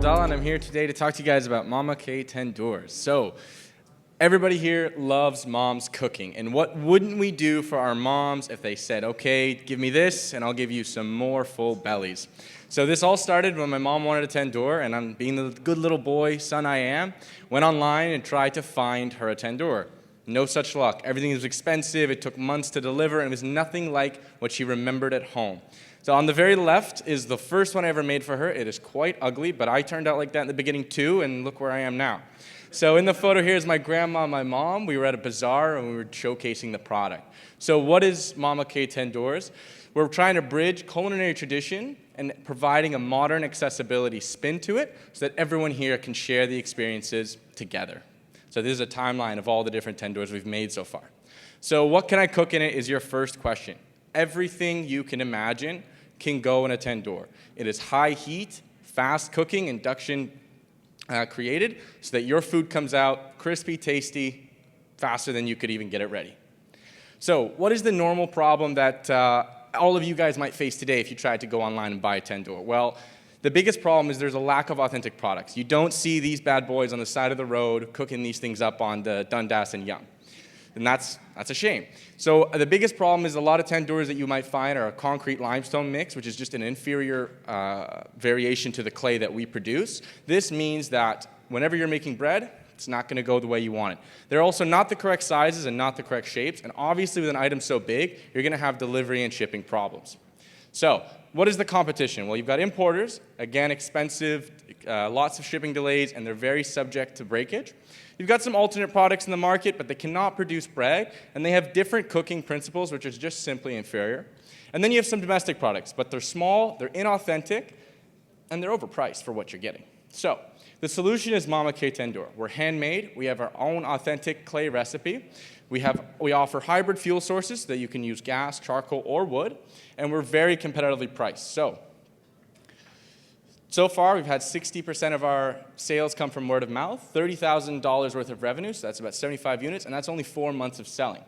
Abdallah, and I'm here today to talk to you guys about Mama K Tandoors. So, everybody here loves mom's cooking, and what wouldn't we do for our moms if they said, okay, give me this, and I'll give you some more full bellies. So this all started when my mom wanted a tandoor, and I'm being the good little boy, son I am, went online and tried to find her a tandoor. No such luck. Everything was expensive, it took months to deliver, and it was nothing like what she remembered at home. So on the very left is the first one I ever made for her. It is quite ugly, but I turned out like that in the beginning too, and look where I am now. So in the photo here is my grandma and my mom. We were at a bazaar and we were showcasing the product. So what is Mama K Tandoors? We're trying to bridge culinary tradition and providing a modern accessibility spin to it so that everyone here can share the experiences together. So this is a timeline of all the different tandoors we've made so far. So what can I cook in it is your first question. Everything you can imagine can go in a tandoor. It is high heat, fast cooking, induction created so that your food comes out crispy, tasty, faster than you could even get it ready. So what is the normal problem that all of you guys might face today if you tried to go online and buy a tandoor? Well, the biggest problem is there's a lack of authentic products. You don't see these bad boys on the side of the road cooking these things up on the Dundas and Yonge. And that's a shame. So the biggest problem is a lot of tandoors that you might find are a concrete limestone mix, which is just an inferior variation to the clay that we produce. This means that whenever you're making bread, it's not going to go the way you want it. They're also not the correct sizes and not the correct shapes, and obviously with an item so big, you're going to have delivery and shipping problems. So what is the competition? Well, you've got importers, again, expensive, lots of shipping delays, and they're very subject to breakage. You've got some alternate products in the market, but they cannot produce bread, and they have different cooking principles, which is just simply inferior. And then you have some domestic products, but they're small, they're inauthentic, and they're overpriced for what you're getting. So the solution is Mama K Tandoor. We're handmade. We have our own authentic clay recipe. We offer hybrid fuel sources so that you can use gas, charcoal, or wood, and we're very competitively priced. So far, we've had 60% of our sales come from word of mouth, $30,000 worth of revenue, so that's about 75 units, and that's only 4 months of selling.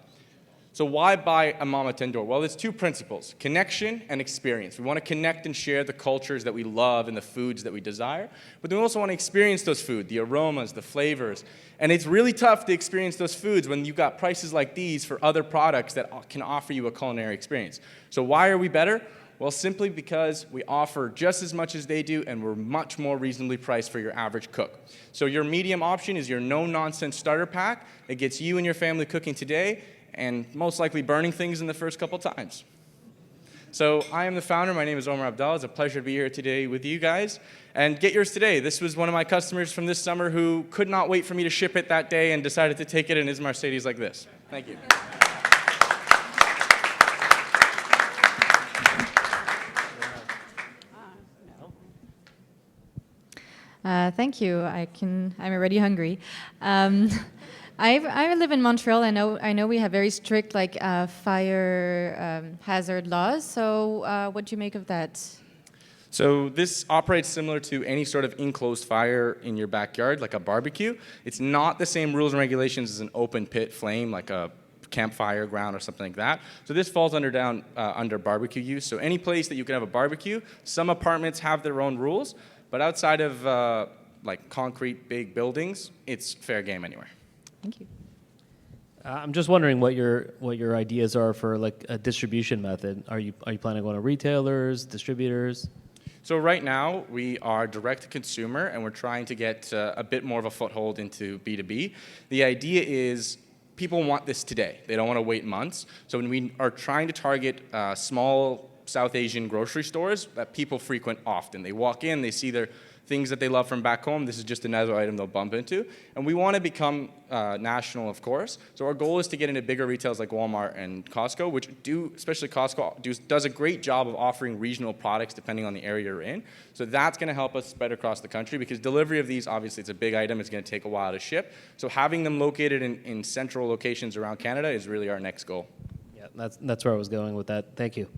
So why buy a Mama Tandoor? Well, there's two principles, connection and experience. We want to connect and share the cultures that we love and the foods that we desire, but we also want to experience those foods, the aromas, the flavors. And it's really tough to experience those foods when you've got prices like these for other products that can offer you a culinary experience. So why are we better? Well, simply because we offer just as much as they do, and we're much more reasonably priced for your average cook. So your medium option is your no-nonsense starter pack. It gets you and your family cooking today, and most likely burning things in the first couple times. So I am the founder. My name is Omar Abdallah. It's a pleasure to be here today with you guys. And get yours today. This was one of my customers from this summer who could not wait for me to ship it that day and decided to take it in his Mercedes like this. Thank you. Thank you. I'm already hungry. I live in Montreal. I know we have very strict fire hazard laws. So what do you make of that? So this operates similar to any sort of enclosed fire in your backyard, like a barbecue. It's not the same rules and regulations as an open pit flame, like a campfire ground or something like that. So this falls under barbecue use. So any place that you can have a barbecue, some apartments have their own rules, but outside of concrete big buildings, it's fair game anywhere. Thank you. I'm just wondering what your ideas are for a distribution method. Are you planning on going to retailers, distributors? So right now we are direct to consumer, and we're trying to get a bit more of a foothold into B2B. The idea is people want this today. They don't want to wait months. So when we are trying to target small South Asian grocery stores that people frequent often. They walk in, they see their things that they love from back home. This is just another item they'll bump into. And we want to become national, of course. So our goal is to get into bigger retailers like Walmart and Costco, which especially Costco, does a great job of offering regional products depending on the area you're in. So that's going to help us spread across the country because delivery of these, obviously, it's a big item. It's going to take a while to ship. So having them located in central locations around Canada is really our next goal. Yeah, that's where I was going with that. Thank you.